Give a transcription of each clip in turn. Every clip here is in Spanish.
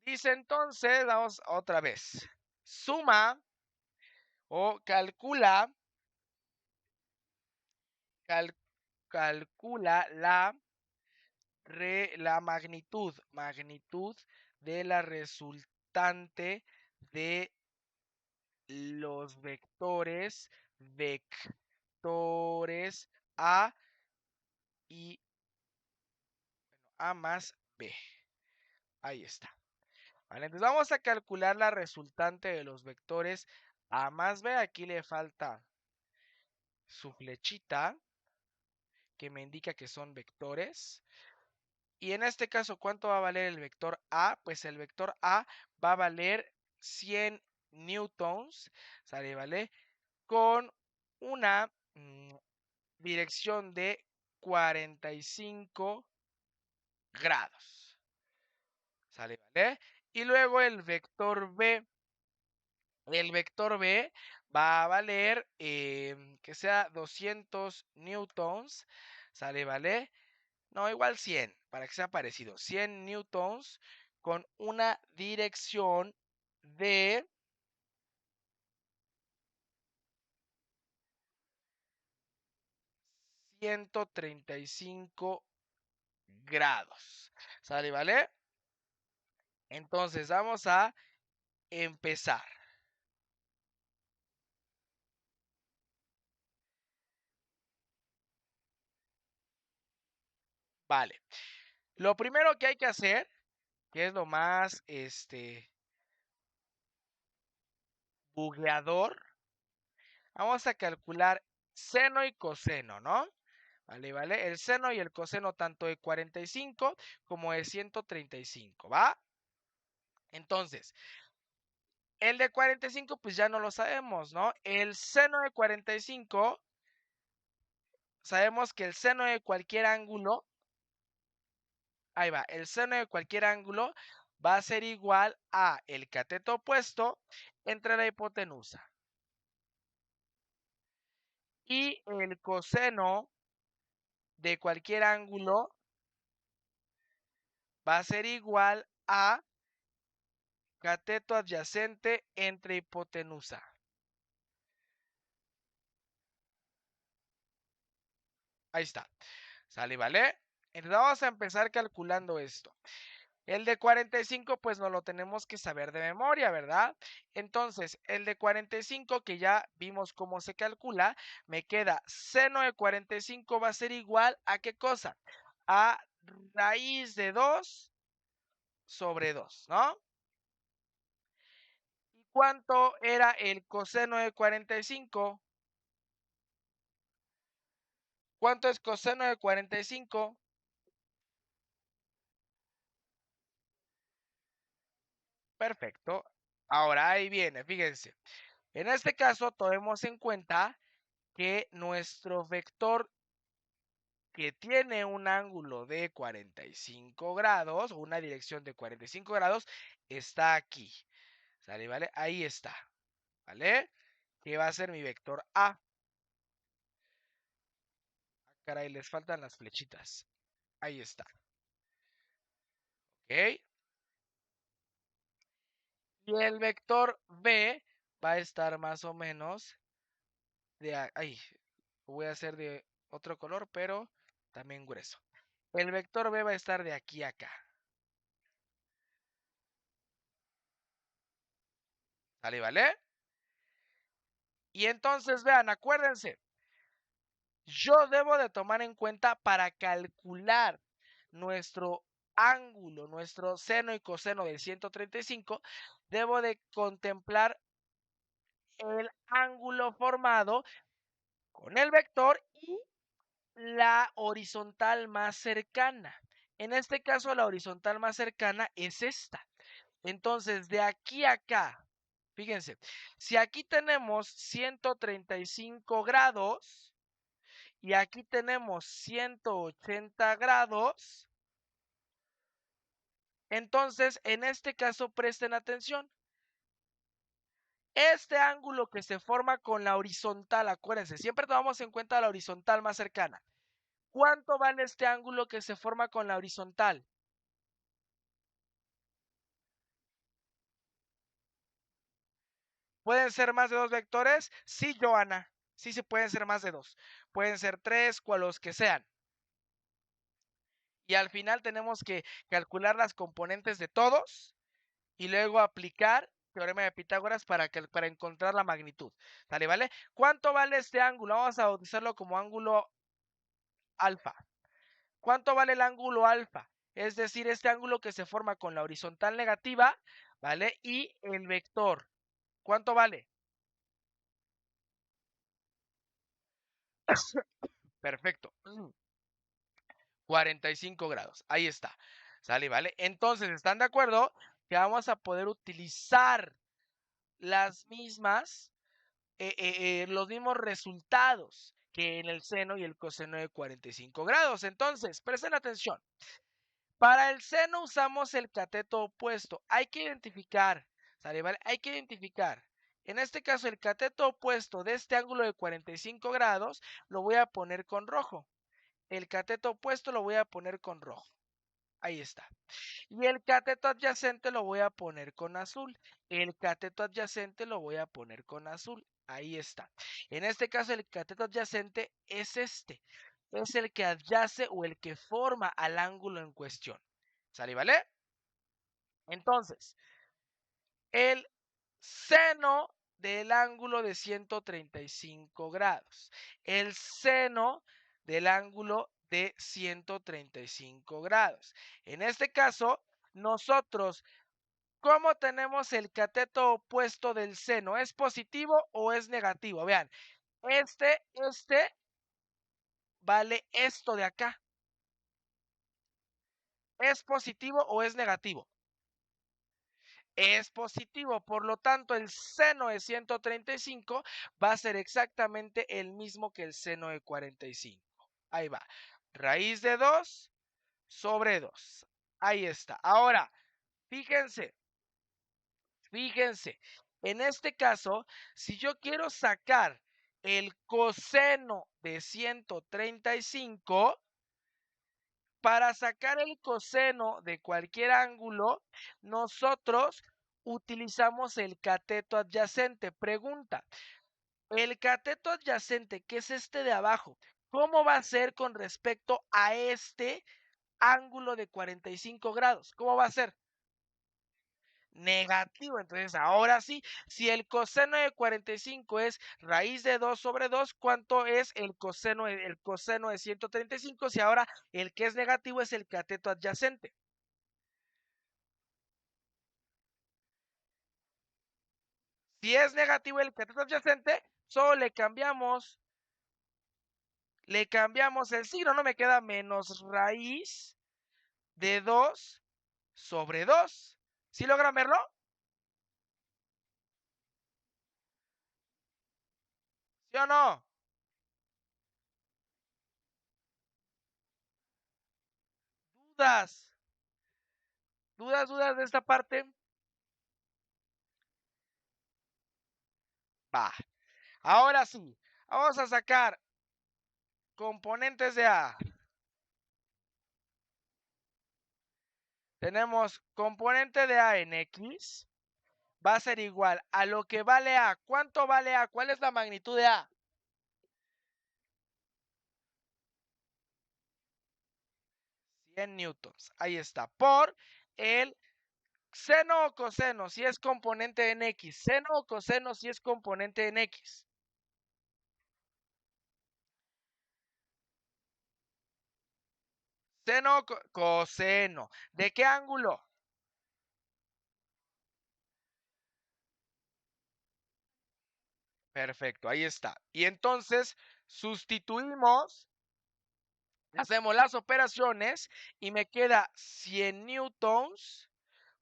Dice entonces, vamos otra vez. Suma o calcula la magnitud de la resultante de los vectores A y A más B. Ahí está. Vale, entonces vamos a calcular la resultante de los vectores A más B. Aquí le falta su flechita que me indica que son vectores. Y en este caso, ¿cuánto va a valer el vector A? Pues el vector A va a valer 100 newtons, ¿sale? ¿Vale? Con una dirección de 45 grados, ¿sale? ¿Vale? Y luego el vector B va a valer que sea 200 newtons, ¿sale? ¿Vale? No, igual 100, para que sea parecido. 100 newtons con una dirección de 135 grados. ¿Sale? ¿Vale? Entonces vamos a empezar. Vale. Lo primero que hay que hacer, que es lo más bugueador, vamos a calcular seno y coseno, ¿no? Vale, vale. El seno y el coseno tanto de 45 como de 135, ¿va? Entonces, el de 45 pues ya no lo sabemos, ¿no? El seno de 45, sabemos que el seno de cualquier ángulo, ahí va, el seno de cualquier ángulo va a ser igual a el cateto opuesto entre la hipotenusa. Y el coseno de cualquier ángulo va a ser igual a cateto adyacente entre hipotenusa. Ahí está. ¿Sale, vale? Entonces vamos a empezar calculando esto. El de 45 pues no lo tenemos que saber de memoria, ¿verdad? Entonces, el de 45 que ya vimos cómo se calcula, me queda seno de 45 va a ser igual a ¿qué cosa? A raíz de 2 sobre 2, ¿no? ¿Y cuánto era el coseno de 45? ¿Cuánto es coseno de 45? Perfecto. Ahora ahí viene, fíjense. En este caso, tomemos en cuenta que nuestro vector que tiene un ángulo de 45 grados o una dirección de 45 grados está aquí. ¿Sale? ¿Vale? Ahí está. ¿Vale? Que va a ser mi vector A. Caray, les faltan las flechitas. Ahí está. ¿Ok? Y el vector B va a estar más o menos de ahí. Voy a hacer de otro color, pero también grueso. El vector B va a estar de aquí a acá. ¿Sale? ¿Vale? Y entonces vean, acuérdense, yo debo de tomar en cuenta para calcular nuestro ángulo, nuestro seno y coseno del 135, debo de contemplar el ángulo formado con el vector y la horizontal más cercana. En este caso, la horizontal más cercana es esta. Entonces, de aquí a acá, fíjense, si aquí tenemos 135 grados y aquí tenemos 180 grados, entonces, en este caso, presten atención. Este ángulo que se forma con la horizontal, acuérdense, siempre tomamos en cuenta la horizontal más cercana. ¿Cuánto vale este ángulo que se forma con la horizontal? ¿Pueden ser más de 2 vectores? Sí, Joana. Sí, se pueden ser más de 2. Pueden ser 3, los que sean. Y al final tenemos que calcular las componentes de todos y luego aplicar teorema de Pitágoras para encontrar la magnitud. ¿Sale, vale? ¿Cuánto vale este ángulo? Vamos a bautizarlo como ángulo alfa. ¿Cuánto vale el ángulo alfa? Es decir, este ángulo que se forma con la horizontal negativa, ¿vale? Y el vector. ¿Cuánto vale? Perfecto. 45 grados. Ahí está. ¿Sale? ¿Vale? Entonces, ¿están de acuerdo? Que vamos a poder utilizar las mismas, los mismos resultados que en el seno y el coseno de 45 grados. Entonces, presten atención. Para el seno usamos el cateto opuesto. Hay que identificar, ¿sale? ¿Vale? Hay que identificar. En este caso, el cateto opuesto de este ángulo de 45 grados lo voy a poner con rojo. El cateto opuesto lo voy a poner con rojo. Ahí está. Y el cateto adyacente lo voy a poner con azul. El cateto adyacente lo voy a poner con azul. Ahí está. En este caso, el cateto adyacente es este. Es el que adyace o el que forma al ángulo en cuestión. ¿Sale, vale? Entonces, el seno del ángulo de 135 grados. El seno del ángulo de 135 grados. En este caso, nosotros, ¿cómo tenemos el cateto opuesto del seno? ¿Es positivo o es negativo? Vean, este vale esto de acá. ¿Es positivo o es negativo? Es positivo, por lo tanto el seno de 135 va a ser exactamente el mismo que el seno de 45. Ahí va, raíz de 2 sobre 2. Ahí está. Ahora, fíjense, en este caso, si yo quiero sacar el coseno de 135, para sacar el coseno de cualquier ángulo, nosotros utilizamos el cateto adyacente. Pregunta, el cateto adyacente, que es este de abajo, ¿cómo va a ser con respecto a este ángulo de 45 grados? ¿Cómo va a ser? Negativo. Entonces, ahora sí, si el coseno de 45 es raíz de 2 sobre 2, ¿cuánto es el coseno de 135? Si ahora el que es negativo es el cateto adyacente. Si es negativo el cateto adyacente, solo le cambiamos el signo, no me queda menos raíz de 2 sobre 2. ¿Sí logran verlo? ¿Sí o no? ¿Dudas? ¿Dudas de esta parte? Va. Ahora sí, vamos a sacar componentes de A. Tenemos componente de A en X. Va a ser igual a lo que vale A. ¿Cuánto vale A? ¿Cuál es la magnitud de A? 100 newtons. Ahí está. Por el seno o coseno si es componente en X. Seno o coseno si es componente en X. Seno o coseno. ¿De qué ángulo? Perfecto, ahí está. Y entonces sustituimos, hacemos las operaciones y me queda 100 newtons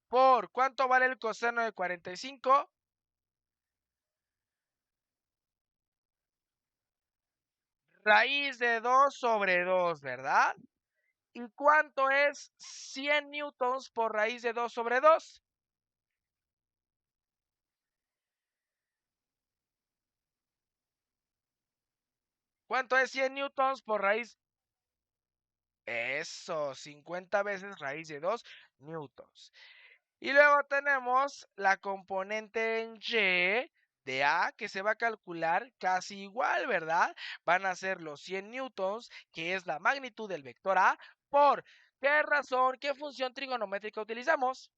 por, ¿cuánto vale el coseno de 45? Raíz de 2 sobre 2, ¿verdad? ¿Y cuánto es 100 newtons por raíz de 2 sobre 2? ¿Cuánto es 100 newtons por raíz? Eso, 50 veces raíz de 2 newtons. Y luego tenemos la componente en Y de A que se va a calcular casi igual, ¿verdad? Van a ser los 100 newtons, que es la magnitud del vector A, ¿por qué razón, qué función trigonométrica utilizamos?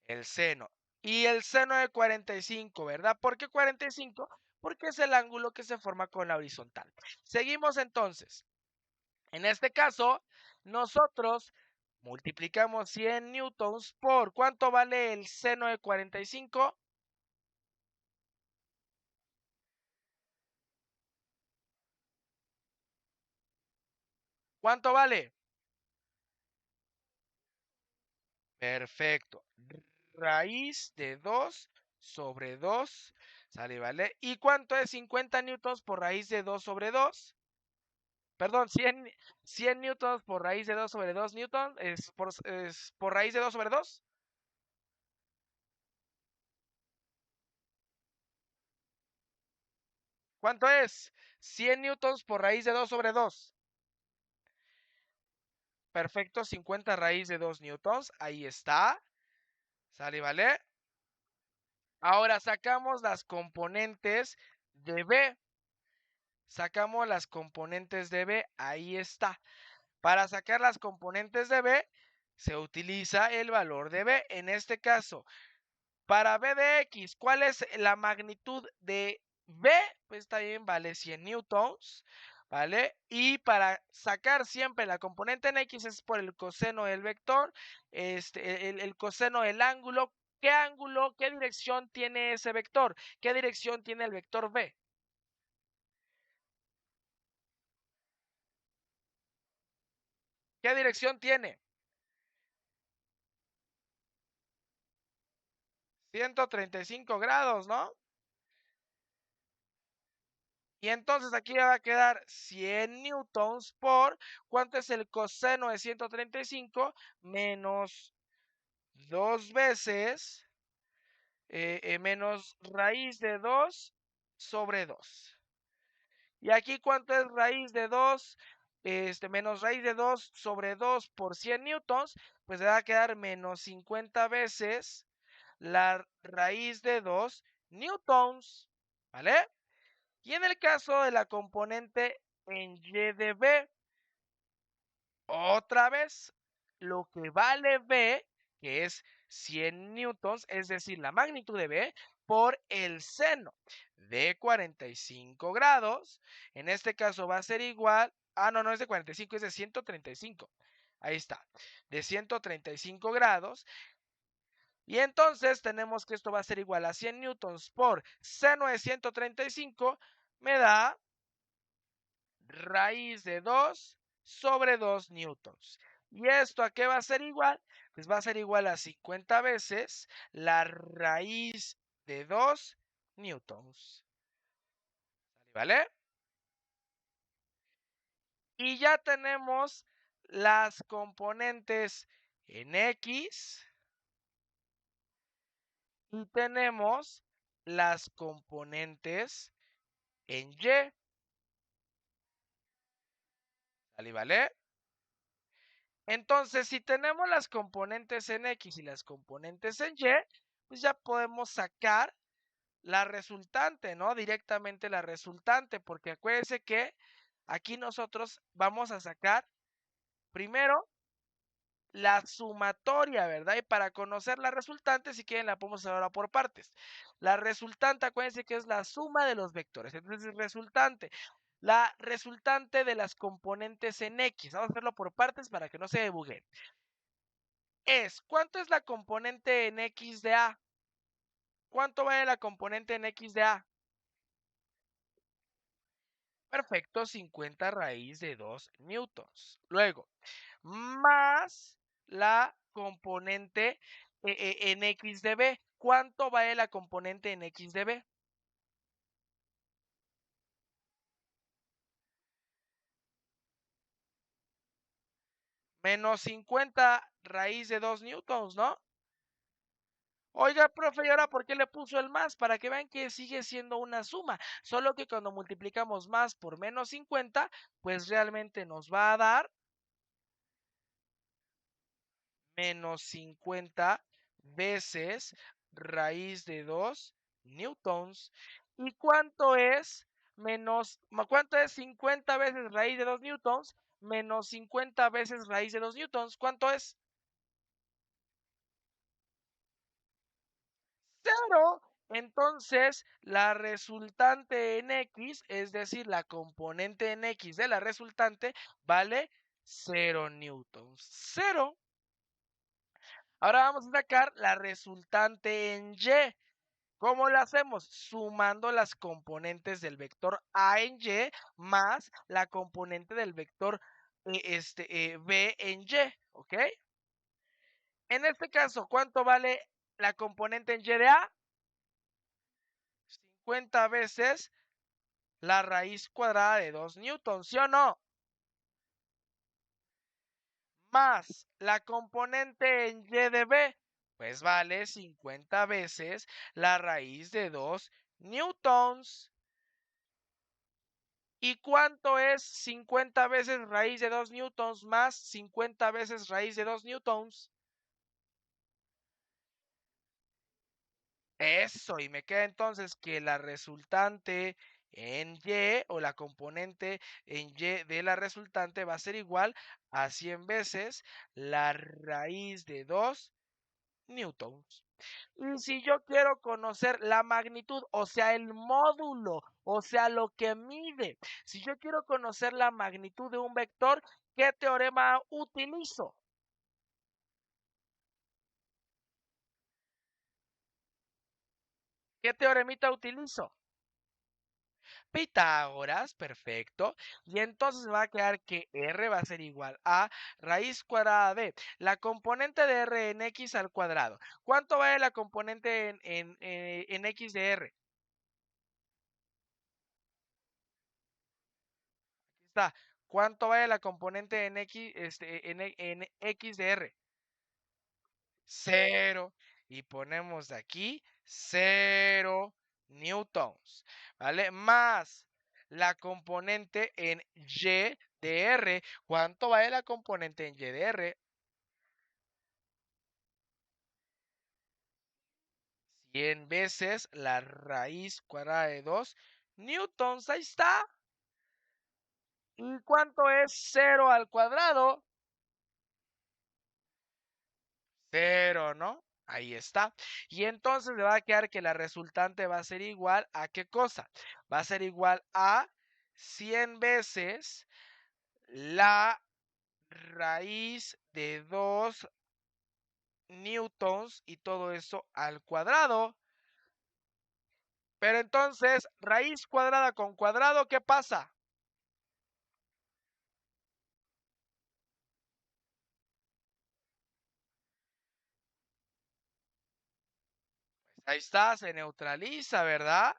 El seno. Y el seno de 45, ¿verdad? ¿Por qué 45? Porque es el ángulo que se forma con la horizontal. Seguimos entonces. En este caso, nosotros multiplicamos 100 newtons por ¿cuánto vale el seno de 45? ¿Cuánto vale? Perfecto. Raíz de 2 sobre 2, ¿sale, vale? ¿Y cuánto es 50 newtons por raíz de 2 sobre 2? Perdón, 100 newtons por raíz de 2 sobre 2 newtons es por raíz de 2 sobre 2. ¿Cuánto es? 100 newtons por raíz de 2 sobre 2. Perfecto, 50 raíz de 2 newtons. Ahí está. ¿Sale, vale? Ahora sacamos las componentes de B. Sacamos las componentes de B. Ahí está. Para sacar las componentes de B, se utiliza el valor de B. En este caso, para B de X, ¿cuál es la magnitud de B? Pues también vale 100 newtons, ¿vale? Y para sacar siempre la componente en X es por el coseno del vector, el coseno del ángulo. ¿Qué ángulo, qué dirección tiene ese vector? ¿Qué dirección tiene el vector B? ¿Qué dirección tiene? 135 grados, ¿no? Y entonces aquí va a quedar 100 newtons por, ¿cuánto es el coseno de 135? Menos 2 veces, menos raíz de 2 sobre 2. Y aquí, ¿cuánto es raíz de 2? Menos raíz de 2 sobre 2 por 100 newtons, pues le va a quedar menos 50 veces la raíz de 2 newtons, ¿vale? Y en el caso de la componente en Y de B, otra vez, lo que vale B, que es 100 newtons, es decir, la magnitud de B, por el seno de 45 grados. En este caso va a ser igual, no, no es de 45, es de 135. Ahí está, de 135 grados. Y entonces tenemos que esto va a ser igual a 100 newtons por seno de 135, me da raíz de 2 sobre 2 newtons. ¿Y esto a qué va a ser igual? Pues va a ser igual a 50 veces la raíz de 2 newtons. ¿Vale? Y ya tenemos las componentes en X y tenemos las componentes en Y. ¿Vale? Entonces, si tenemos las componentes en X y las componentes en Y, pues ya podemos sacar la resultante, ¿no? Directamente la resultante, porque acuérdense que aquí nosotros vamos a sacar primero la sumatoria, ¿verdad? Y para conocer la resultante, si quieren, la podemos hacer ahora por partes. La resultante, acuérdense que es la suma de los vectores. Entonces, la resultante de las componentes en X. Vamos a hacerlo por partes para que no se debuguen. ¿Cuánto es la componente en X de A? ¿Cuánto vale la componente en X de A? Perfecto, 50 raíz de 2 newtons. Luego, más la componente en X de B. ¿Cuánto vale la componente en X de B? Menos 50 raíz de 2 newtons, ¿no? Oiga, profe, ¿y ahora por qué le puso el más? Para que vean que sigue siendo una suma. Solo que cuando multiplicamos más por menos 50, pues realmente nos va a dar menos 50 veces raíz de 2 newtons. ¿Y cuánto es cuánto es 50 veces raíz de 2 newtons menos 50 veces raíz de 2 newtons? ¿Cuánto es? 0. Entonces, la resultante en X, es decir, la componente en X de la resultante, vale 0 newtons. 0. Ahora vamos a sacar la resultante en Y. ¿Cómo lo hacemos? Sumando las componentes del vector A en Y más la componente del vector B en Y, ¿ok? En este caso, ¿cuánto vale la componente en Y de A? 50 veces la raíz cuadrada de 2 newtons, ¿sí o no? Más la componente en Y de B, pues vale 50 veces la raíz de 2 newtons. ¿Y cuánto es 50 veces raíz de 2 newtons más 50 veces raíz de 2 newtons? Eso, y me queda entonces que la resultante en Y o la componente en Y de la resultante va a ser igual a 100 veces la raíz de 2 newtons. Y si yo quiero conocer la magnitud, o sea, el módulo, o sea, lo que mide, si yo quiero conocer la magnitud de un vector, ¿qué teorema utilizo? ¿Qué teoremita utilizo? Pitágoras, perfecto. Y entonces me va a quedar que R va a ser igual a raíz cuadrada de la componente de R en X al cuadrado. ¿Cuánto vale la componente en X de R? Aquí está. ¿Cuánto vale la componente en X, en X de R? 0. Y ponemos de aquí 0 newtons, ¿vale? Más la componente en Y de R. ¿Cuánto vale la componente en Y de R? 100 veces la raíz cuadrada de 2 newtons. Ahí está. ¿Y cuánto es 0 al cuadrado? 0, ¿no? Ahí está. Y entonces le va a quedar que la resultante va a ser igual a ¿qué cosa? Va a ser igual a 100 veces la raíz de 2 newtons y todo eso al cuadrado. Pero entonces, raíz cuadrada con cuadrado, ¿qué pasa? Ahí está, se neutraliza, ¿verdad?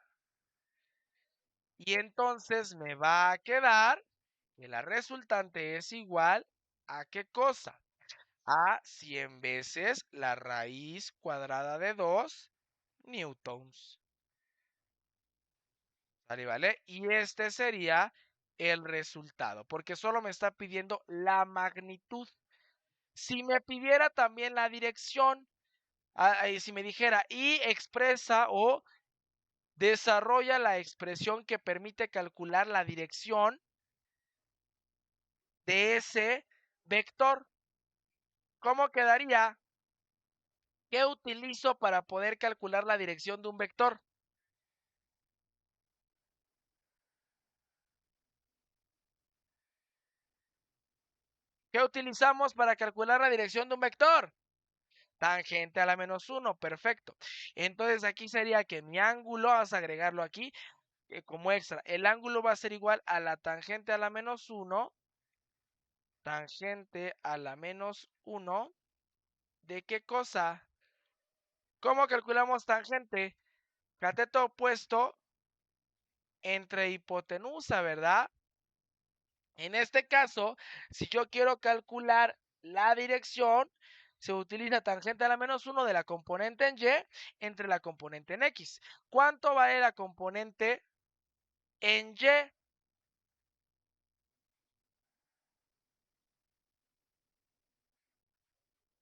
Y entonces me va a quedar que la resultante es igual a ¿qué cosa? A 100 veces la raíz cuadrada de 2 newtons. ¿Vale? ¿Vale? Y este sería el resultado, porque solo me está pidiendo la magnitud. Si me pidiera también la dirección, si me dijera y expresa o desarrolla la expresión que permite calcular la dirección de ese vector, ¿cómo quedaría? ¿Qué utilizo para poder calcular la dirección de un vector? ¿Qué utilizamos para calcular la dirección de un vector? Tangente a la menos 1, perfecto. Entonces aquí sería que mi ángulo, vamos a agregarlo aquí como extra. El ángulo va a ser igual a la tangente a la menos 1, tangente a la menos 1, ¿de qué cosa? ¿Cómo calculamos tangente? Cateto opuesto entre hipotenusa, ¿verdad? En este caso, si yo quiero calcular la dirección, se utiliza tangente a la menos 1 de la componente en Y entre la componente en X. ¿Cuánto vale la componente en Y?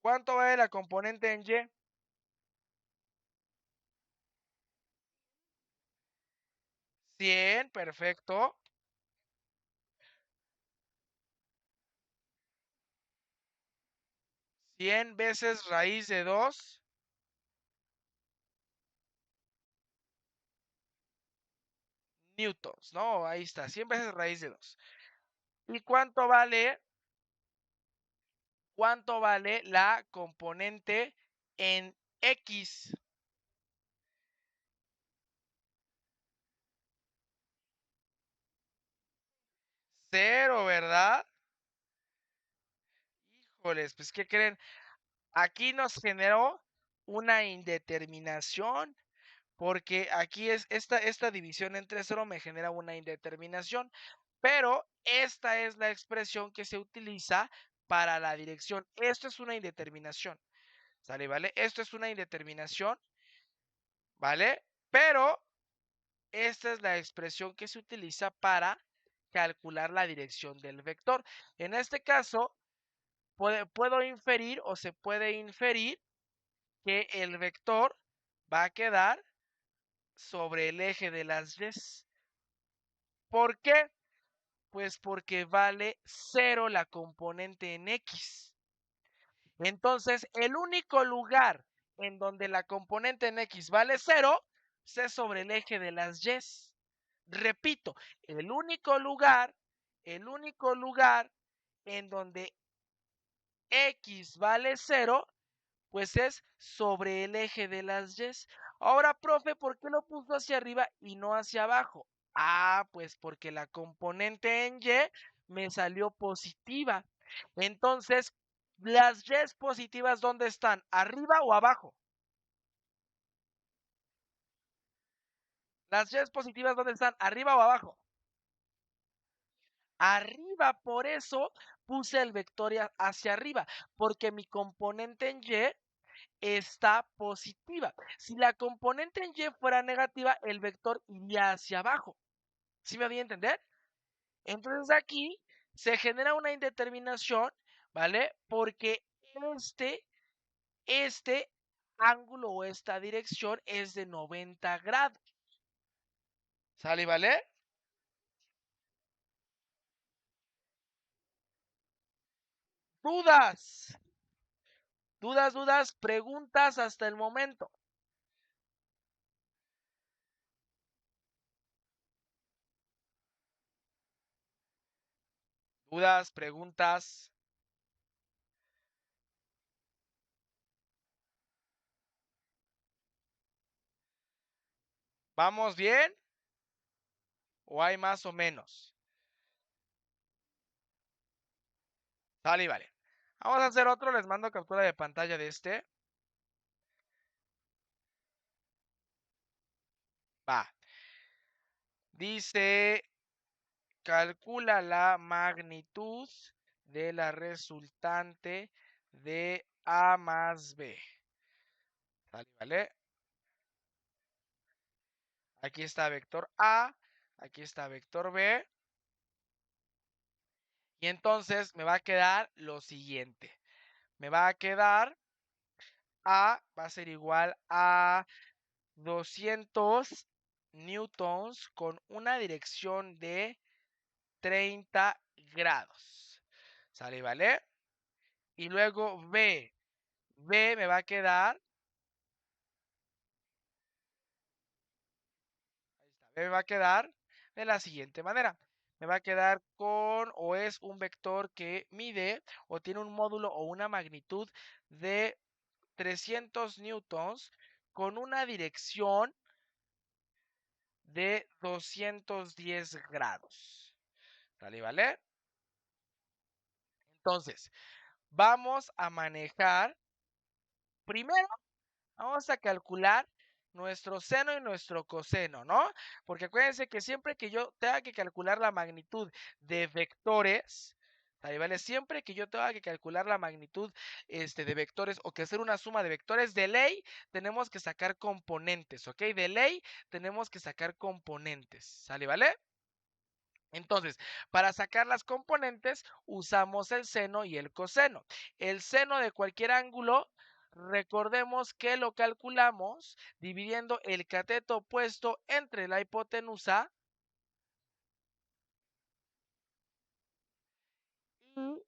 ¿Cuánto vale la componente en Y? 100, perfecto. 100 veces raíz de 2 newtons, ¿no? Ahí está, 100 veces raíz de 2. ¿Y cuánto vale la componente en X? 0, ¿verdad? Híjoles, pues ¿qué creen? Aquí nos generó una indeterminación, porque aquí es esta división entre 0 me genera una indeterminación, pero esta es la expresión que se utiliza para la dirección. Esto es una indeterminación, ¿sale? ¿Vale? Esto es una indeterminación, ¿vale? Pero esta es la expresión que se utiliza para calcular la dirección del vector. En este caso, puedo inferir o se puede inferir que el vector va a quedar sobre el eje de las Y. ¿Por qué? Pues porque vale 0 la componente en X. Entonces, el único lugar en donde la componente en X vale 0 es sobre el eje de las Y. Repito, el único lugar en donde X vale 0 pues es sobre el eje de las Y. Ahora, profe, ¿por qué lo puso hacia arriba y no hacia abajo? Ah, pues porque la componente en Y me salió positiva. Entonces, las Y positivas, ¿dónde están? ¿Arriba o abajo? Las Y positivas, ¿dónde están? ¿Arriba o abajo? Arriba, por eso puse el vector hacia arriba, porque mi componente en Y está positiva. Si la componente en Y fuera negativa, el vector iría hacia abajo. ¿Sí me voy a entender? Entonces aquí se genera una indeterminación, ¿vale? Porque este, este ángulo o esta dirección es de 90 grados. ¿Sale, vale? ¿Dudas? ¿Dudas? ¿Preguntas hasta el momento? ¿Dudas? ¿Preguntas? ¿Vamos bien? ¿O hay más o menos? Sale y vale. Vamos a hacer otro, les mando captura de pantalla de este. Va. Dice, calcula la magnitud de la resultante de A más B. Sale, ¿vale? Aquí está vector A, aquí está vector B. Y entonces me va a quedar lo siguiente. Me va a quedar A va a ser igual a 200 newtons con una dirección de 30 grados. ¿Sale, vale? Y luego B me va a quedar, B me va a quedar de la siguiente manera. Me va a quedar con, o es un vector que mide, o tiene un módulo o una magnitud de 300 newtons con una dirección de 210 grados. ¿Sale, vale? Entonces, vamos a manejar, primero, vamos a calcular nuestro seno y nuestro coseno, ¿no? Porque acuérdense que siempre que yo tenga que calcular la magnitud de vectores, ahí vale, siempre que yo tenga que calcular la magnitud de vectores o que hacer una suma de vectores, de ley tenemos que sacar componentes, ¿ok? De ley tenemos que sacar componentes, ¿sale, vale? Entonces, para sacar las componentes usamos el seno y el coseno. El seno de cualquier ángulo, recordemos que lo calculamos dividiendo el cateto opuesto entre la hipotenusa Y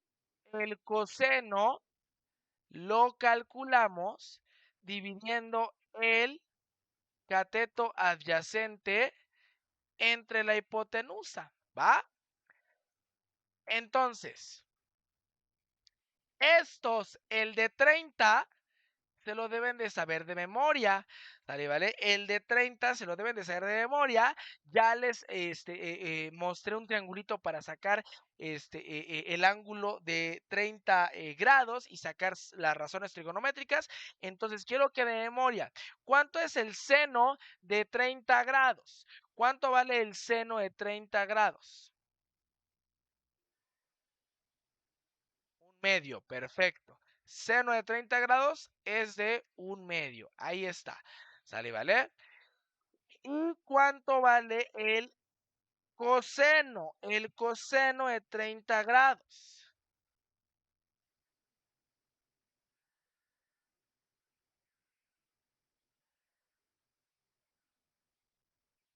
el coseno lo calculamos dividiendo el cateto adyacente entre la hipotenusa, ¿va? Entonces, el de 30 se lo deben de saber de memoria, ¿vale? El de 30 se lo deben de saber de memoria. Ya les mostré un triangulito para sacar el ángulo de 30 grados y sacar las razones trigonométricas. Entonces, quiero que de memoria, ¿cuánto es el seno de 30 grados? ¿Cuánto vale el seno de 30 grados? 1/2, perfecto. Seno de 30 grados es de 1/2. Ahí está. ¿Sale, vale? ¿Y cuánto vale el coseno? El coseno de 30 grados.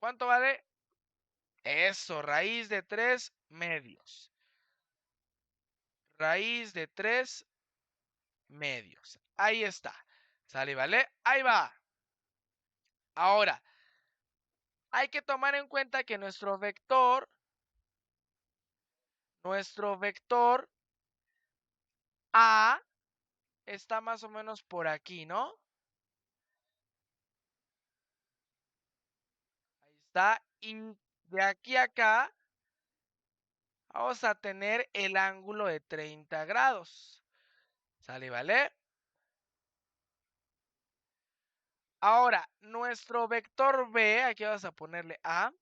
¿Cuánto vale? Eso, raíz de 3/2. Raíz de 3/2. Ahí está. ¿Sale, vale? Ahí va. Ahora, hay que tomar en cuenta que nuestro vector A está más o menos por aquí, ¿no? Ahí está. Y de aquí a acá vamos a tener el ángulo de 30 grados. ¿Sale, vale? Ahora, nuestro vector B, aquí vamos a ponerle A.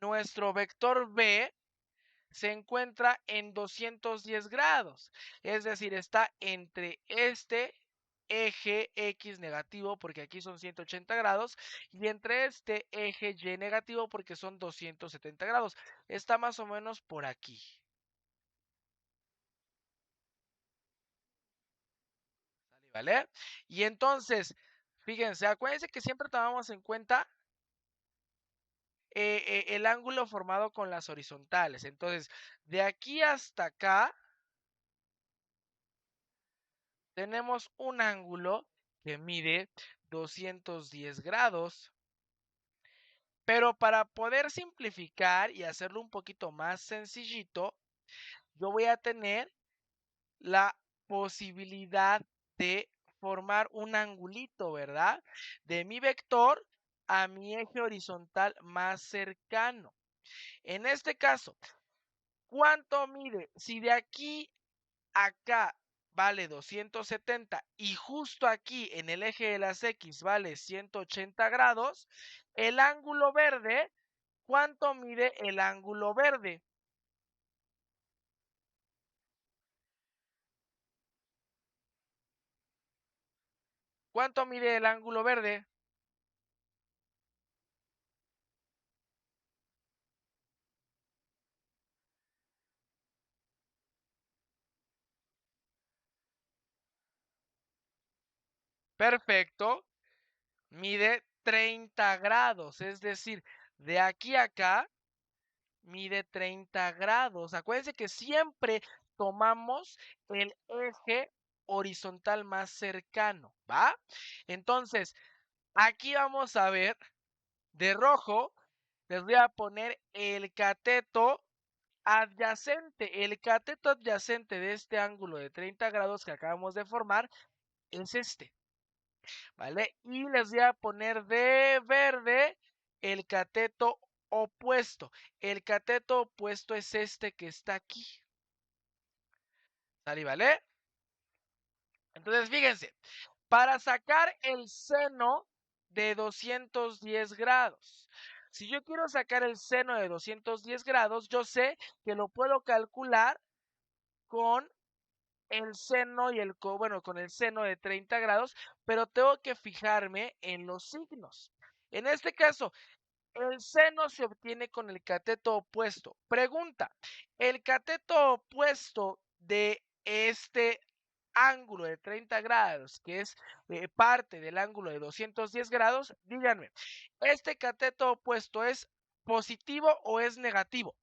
Nuestro vector B se encuentra en 210 grados. Es decir, está entre este eje X negativo, porque aquí son 180 grados, y entre este eje Y negativo, porque son 270 grados. Está más o menos por aquí. ¿Vale? Y entonces, fíjense, acuérdense que siempre tomamos en cuenta el ángulo formado con las horizontales. Entonces, de aquí hasta acá tenemos un ángulo que mide 210 grados. Pero para poder simplificar y hacerlo un poquito más sencillito, yo voy a tener la posibilidad de formar un angulito, ¿verdad? De mi vector a mi eje horizontal más cercano. En este caso, ¿cuánto mide? Si de aquí a acá vale 270 y justo aquí en el eje de las X vale 180 grados, el ángulo verde, ¿cuánto mide el ángulo verde? ¿Cuánto mide el ángulo verde? Perfecto. Mide 30 grados, es decir, de aquí a acá mide 30 grados. Acuérdense que siempre tomamos el eje horizontal más cercano, ¿va? Entonces, aquí vamos a ver de rojo, les voy a poner el cateto adyacente. El cateto adyacente de este ángulo de 30 grados que acabamos de formar es este. ¿Vale? Y les voy a poner de verde el cateto opuesto. El cateto opuesto es este que está aquí. ¿Sale? ¿Vale? Entonces, fíjense, para sacar el seno de 210 grados, si yo quiero sacar el seno de 210 grados, yo sé que lo puedo calcular con el seno y con el seno de 30 grados, pero tengo que fijarme en los signos. En este caso, el seno se obtiene con el cateto opuesto. Pregunta, ¿el cateto opuesto de este ángulo de 30 grados, que es parte del ángulo de 210 grados? Díganme, ¿este cateto opuesto es positivo o es negativo?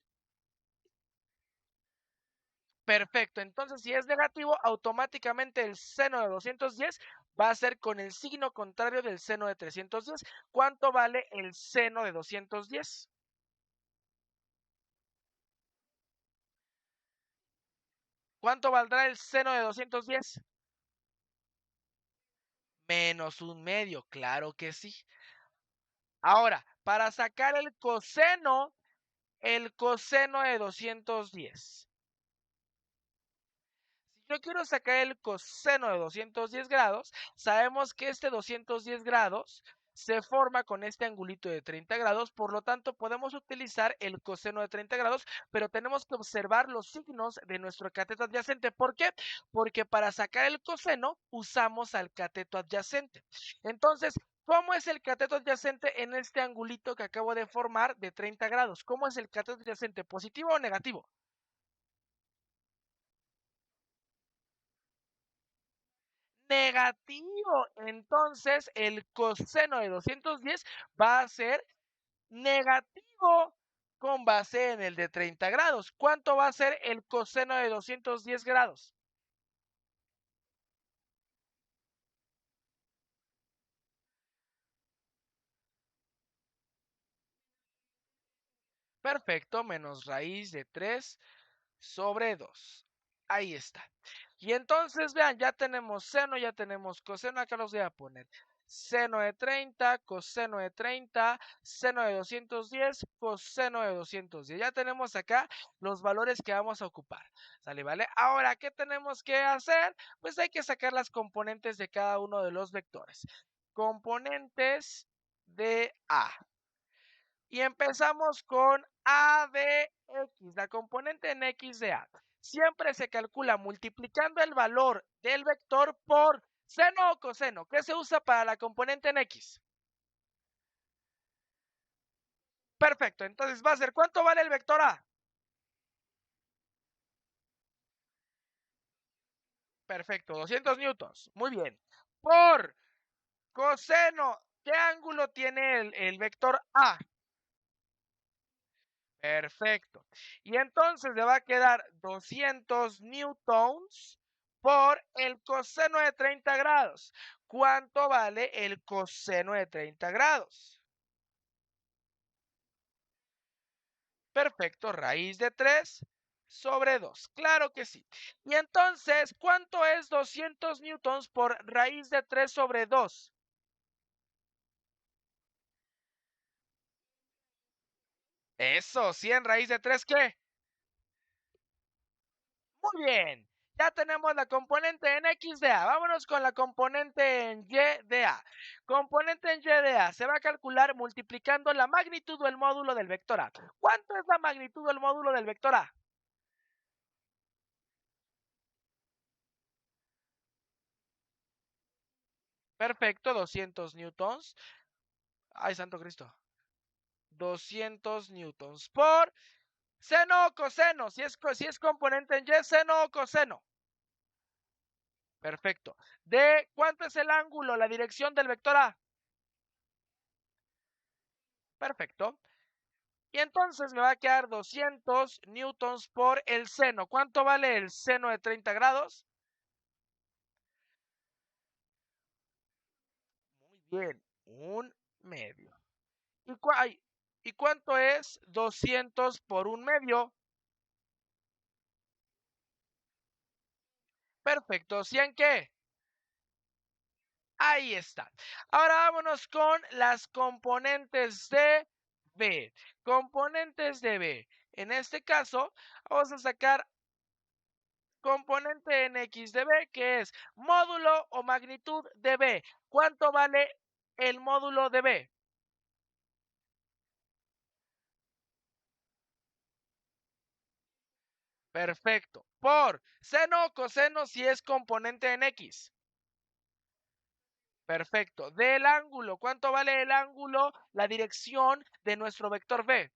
Perfecto, entonces si es negativo, automáticamente el seno de 210 va a ser con el signo contrario del seno de 310. ¿Cuánto vale el seno de 210? ¿Cuánto valdrá el seno de 210? Menos un medio, claro que sí. Ahora, para sacar el coseno de 210. Si yo quiero sacar el coseno de 210 grados, sabemos que este 210 grados se forma con este angulito de 30 grados, por lo tanto podemos utilizar el coseno de 30 grados, pero tenemos que observar los signos de nuestro cateto adyacente. ¿Por qué? Porque para sacar el coseno usamos al cateto adyacente. Entonces, ¿cómo es el cateto adyacente en este angulito que acabo de formar de 30 grados? ¿Cómo es el cateto adyacente? ¿Positivo o negativo? Negativo. Entonces, el coseno de 210 va a ser negativo con base en el de 30 grados. ¿Cuánto va a ser el coseno de 210 grados? Perfecto, menos raíz de 3 sobre 2. Ahí está. Y entonces, vean, ya tenemos seno, ya tenemos coseno. Acá los voy a poner. Seno de 30, coseno de 30, seno de 210, coseno de 210. Ya tenemos acá los valores que vamos a ocupar. ¿Sale? ¿Vale? Ahora, ¿qué tenemos que hacer? Pues hay que sacar las componentes de cada uno de los vectores. Componentes de A. Y empezamos con a de x, la componente en x de a. Siempre se calcula multiplicando el valor del vector por seno o coseno. ¿Qué se usa para la componente en x? Perfecto, entonces va a ser, ¿cuánto vale el vector a? Perfecto, 200 newtons. Muy bien. Por coseno, ¿qué ángulo tiene el vector a? Perfecto. Y entonces le va a quedar 200 newtons por el coseno de 30 grados. ¿Cuánto vale el coseno de 30 grados? Perfecto, raíz de 3 sobre 2. Claro que sí. Y entonces, ¿cuánto es 200 newtons por raíz de 3 sobre 2? Eso, 100 raíz de 3, ¿qué? Muy bien, ya tenemos la componente en X de A. Vámonos con la componente en Y de A. Componente en Y de A se va a calcular multiplicando la magnitud o el módulo del vector A. ¿Cuánto es la magnitud o el módulo del vector A? Perfecto, 200 newtons. Ay, santo Cristo. 200 newtons por seno o coseno. Si es componente en Y, seno o coseno. Perfecto. ¿De cuánto es el ángulo, la dirección del vector A? Perfecto. Y entonces me va a quedar 200 newtons por el seno. ¿Cuánto vale el seno de 30 grados? Muy bien, un medio. ¿Y cuánto es 200 por un medio? Perfecto, ¿100 qué? Ahí está. Ahora vámonos con las componentes de B. Componentes de B. En este caso, vamos a sacar componente en x de b, que es módulo o magnitud de b. ¿Cuánto vale el módulo de b? Perfecto. Por seno o coseno si es componente en x. Perfecto. Del ángulo. ¿Cuánto vale el ángulo? La dirección de nuestro vector b.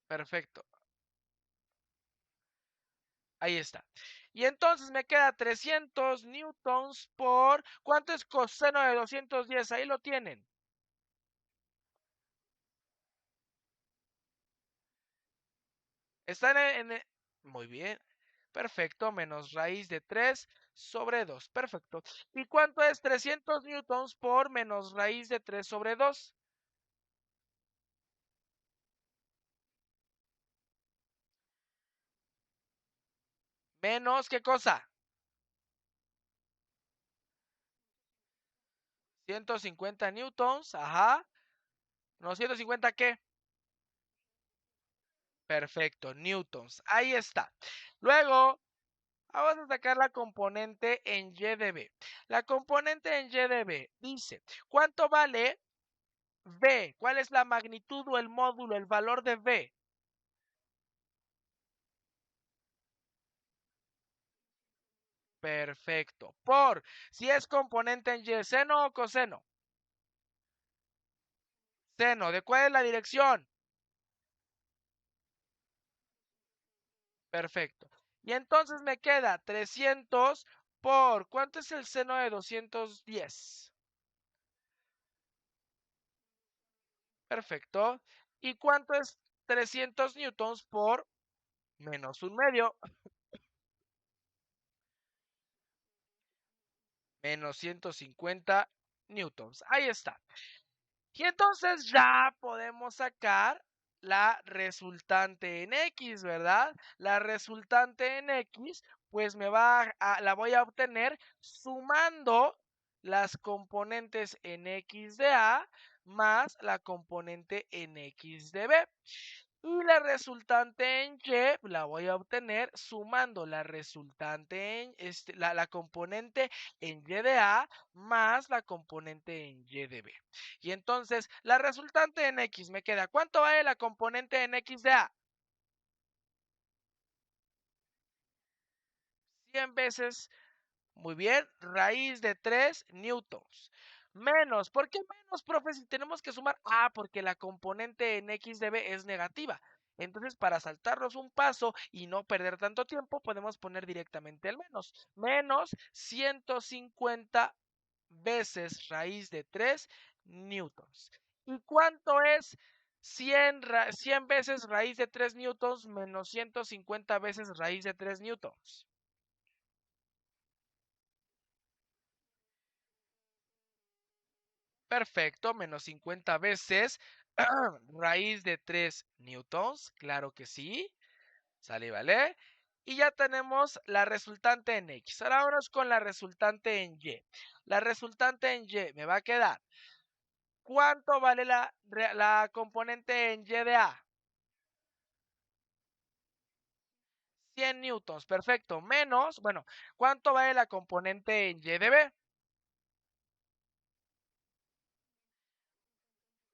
Perfecto. Ahí está. Y entonces me queda 300 newtons por... ¿Cuánto es coseno de 210? Ahí lo tienen. Están muy bien. Perfecto, menos raíz de 3 sobre 2. Perfecto. ¿Y cuánto es 300 newtons por menos raíz de 3 sobre 2? Menos, ¿qué cosa? 150 newtons, ajá. ¿No 150 qué? Perfecto, newtons. Ahí está. Luego, vamos a sacar la componente en Y de B. La componente en Y de B dice, ¿cuánto vale V? ¿Cuál es la magnitud o el módulo, el valor de V? Perfecto. Por, si es componente en Y, ¿seno o coseno? Seno. ¿De cuál es la dirección? Perfecto. Y entonces me queda 300 por, ¿cuánto es el seno de 210? Perfecto. ¿Y cuánto es 300 newtons por menos un medio? Menos 150 newtons. Ahí está. Y entonces ya podemos sacar la resultante en X, ¿verdad? La resultante en X, pues la voy a obtener sumando las componentes en X de A más la componente en X de B. Y la resultante en Y la voy a obtener sumando la resultante en la componente en Y de A más la componente en Y de B. Y entonces la resultante en X me queda. ¿Cuánto vale la componente en X de A? 100 veces. Muy bien, raíz de 3 newtons. Menos, ¿por qué menos, profe? Si tenemos que sumar, porque la componente en X de B es negativa. Entonces, para saltarnos un paso y no perder tanto tiempo, podemos poner directamente el menos. Menos 150 veces raíz de 3 newtons. ¿Y cuánto es 100 veces raíz de 3 newtons menos 150 veces raíz de 3 newtons? Perfecto, menos 50 veces raíz de 3 newtons, claro que sí, sale, vale. Y ya tenemos la resultante en X. Ahora vamos con la resultante en Y. La resultante en Y me va a quedar. ¿Cuánto vale la componente en Y de A? 100 newtons, perfecto. Menos, bueno, ¿cuánto vale la componente en Y de B?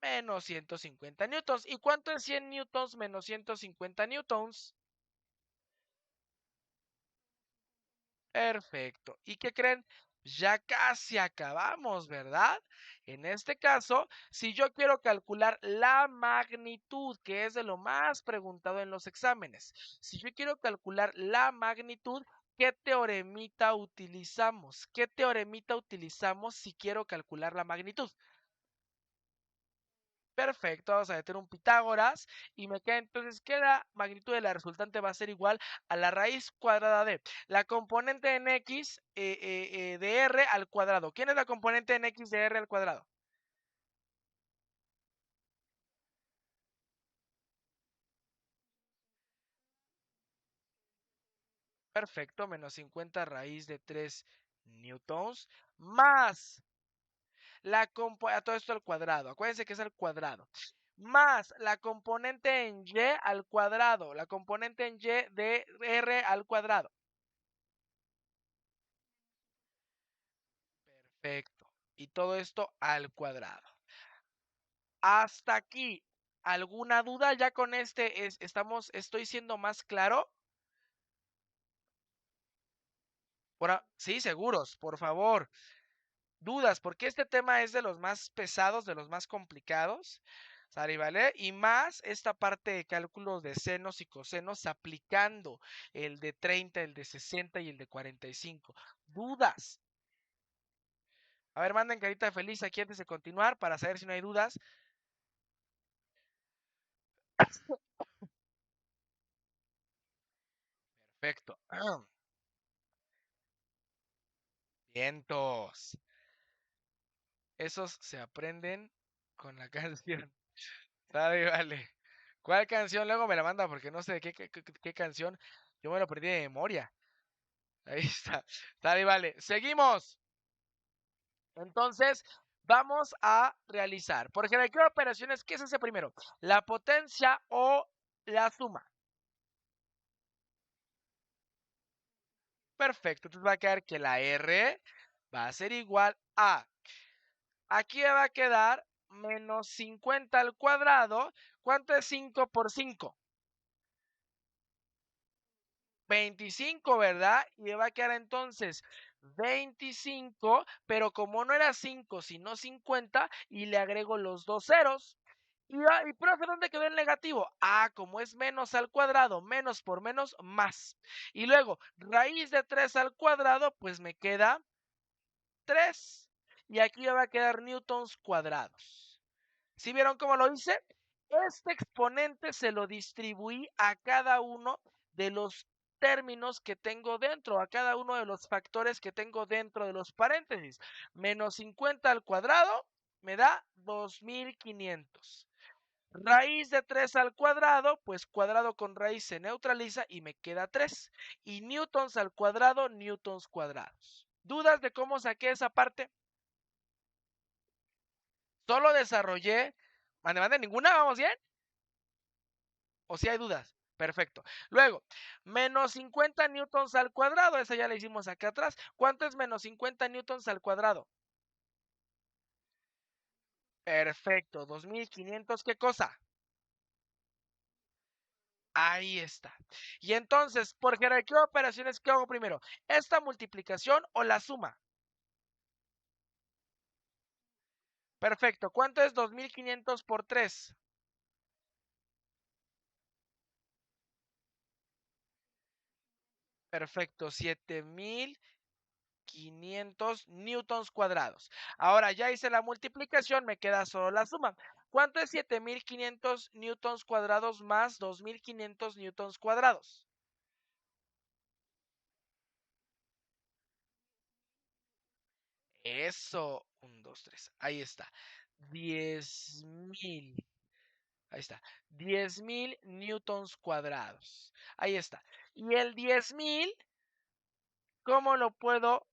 Menos 150 newtons. ¿Y cuánto es 100 newtons menos 150 newtons? Perfecto. ¿Y qué creen? Ya casi acabamos, ¿verdad? En este caso, si yo quiero calcular la magnitud, que es de lo más preguntado en los exámenes, si yo quiero calcular la magnitud, ¿qué teoremita utilizamos? ¿Qué teoremita utilizamos si quiero calcular la magnitud? Perfecto, vamos a meter un Pitágoras y me queda entonces que la magnitud de la resultante va a ser igual a la raíz cuadrada de la componente en X de R al cuadrado. ¿Quién es la componente en X de R al cuadrado? Perfecto, menos 50 raíz de 3 newtons más a todo esto al cuadrado. Acuérdense que es al cuadrado. Más la componente en Y al cuadrado. La componente en Y de R al cuadrado. Perfecto. Y todo esto al cuadrado. Hasta aquí. ¿Alguna duda? Ya con estoy siendo más claro. Sí, seguros, por favor. Dudas, porque este tema es de los más pesados, de los más complicados. ¿Sale, vale? Y más esta parte de cálculos de senos y cosenos aplicando el de 30, el de 60 y el de 45. ¿Dudas? A ver, manden carita feliz aquí antes de continuar para saber si no hay dudas. Perfecto. Vientos. Esos se aprenden con la canción. Sale, vale. ¿Cuál canción? Luego me la manda porque no sé de qué canción. Yo me lo perdí de memoria. Ahí está. Sale, vale. Seguimos. Entonces, vamos a realizar. Por jerarquía de operaciones, ¿qué se hace primero? ¿La potencia o la suma? Perfecto. Entonces va a quedar que la R va a ser igual a. Aquí va a quedar menos 50 al cuadrado. ¿Cuánto es 5 por 5? 25, ¿verdad? Y va a quedar entonces 25, pero como no era 5, sino 50, y le agrego los dos ceros. Y profe, ¿dónde quedó el negativo? Ah, como es menos al cuadrado, menos por menos, más. Y luego, raíz de 3 al cuadrado, pues me queda 3. Y aquí ya va a quedar newtons cuadrados. ¿Sí vieron cómo lo hice? Este exponente se lo distribuí a cada uno de los términos que tengo dentro, a cada uno de los factores que tengo dentro de los paréntesis. Menos 50 al cuadrado me da 2500. Raíz de 3 al cuadrado, pues cuadrado con raíz se neutraliza y me queda 3. Y newtons al cuadrado, newtons cuadrados. ¿Dudas de cómo saqué esa parte? Solo desarrollé. Mande, ninguna, ¿vamos bien? ¿O si hay dudas? Perfecto. Luego, menos 50 newtons al cuadrado. Esa ya la hicimos acá atrás. ¿Cuánto es menos 50 newtons al cuadrado? Perfecto. 2500, ¿qué cosa? Ahí está. Y entonces, por jerarquía de operaciones, ¿qué hago primero? ¿Esta multiplicación o la suma? Perfecto. ¿Cuánto es 2500 por 3? Perfecto. 7500 newtons cuadrados. Ahora ya hice la multiplicación, me queda solo la suma. ¿Cuánto es 7500 newtons cuadrados más 2500 newtons cuadrados? Eso, 1, 2, 3. Ahí está. 10,000. Ahí está. 10,000 newtons cuadrados. Ahí está. Y el 10,000, ¿cómo lo puedo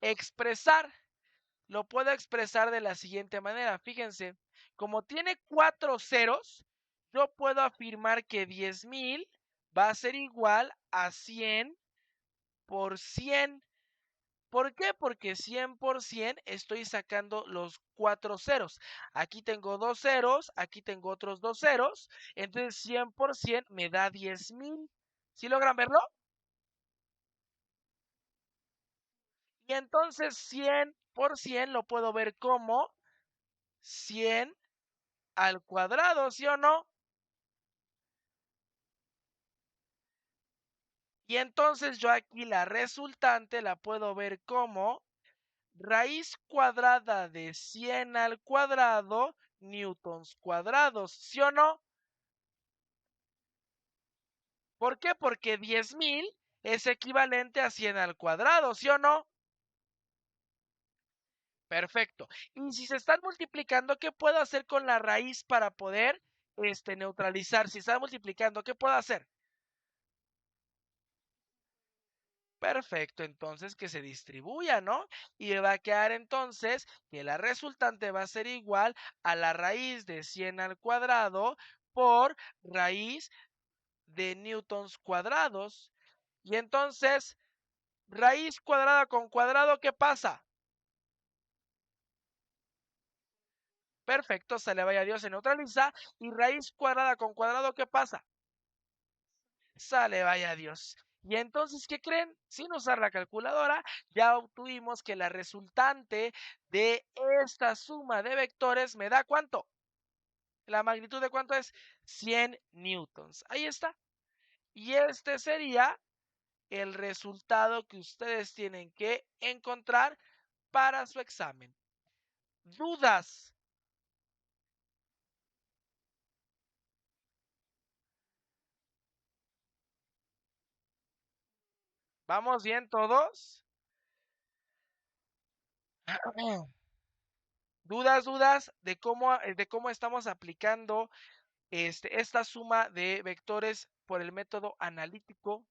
expresar? Lo puedo expresar de la siguiente manera. Fíjense, como tiene 4 ceros, yo puedo afirmar que 10,000 va a ser igual a 100 por 100. ¿Por qué? Porque 100 por 100 estoy sacando los 4 ceros. Aquí tengo 2 ceros, aquí tengo otros 2 ceros. Entonces 100 por 100 me da 10,000. ¿Sí logran verlo? Y entonces 100 por 100 lo puedo ver como 100 al cuadrado, ¿sí o no? Y entonces yo aquí la resultante la puedo ver como raíz cuadrada de 100 al cuadrado, newtons cuadrados, ¿sí o no? ¿Por qué? Porque 10,000 es equivalente a 100 al cuadrado, ¿sí o no? Perfecto. Y si se están multiplicando, ¿qué puedo hacer con la raíz para poder neutralizar? Si están multiplicando, ¿qué puedo hacer? Perfecto, entonces que se distribuya, ¿no? Y me va a quedar entonces que la resultante va a ser igual a la raíz de 100 al cuadrado por raíz de newtons cuadrados. Y entonces, raíz cuadrada con cuadrado, ¿qué pasa? Perfecto, se le vaya Dios, se neutraliza. Y raíz cuadrada con cuadrado, ¿qué pasa? Sale, vaya Dios. Y entonces, ¿qué creen? Sin usar la calculadora, ya obtuvimos que la resultante de esta suma de vectores me da ¿cuánto? ¿La magnitud de cuánto es? 100 newtons. Ahí está. Y este sería el resultado que ustedes tienen que encontrar para su examen. ¿Dudas? ¿Vamos bien todos? ¿Dudas de cómo estamos aplicando esta suma de vectores por el método analítico?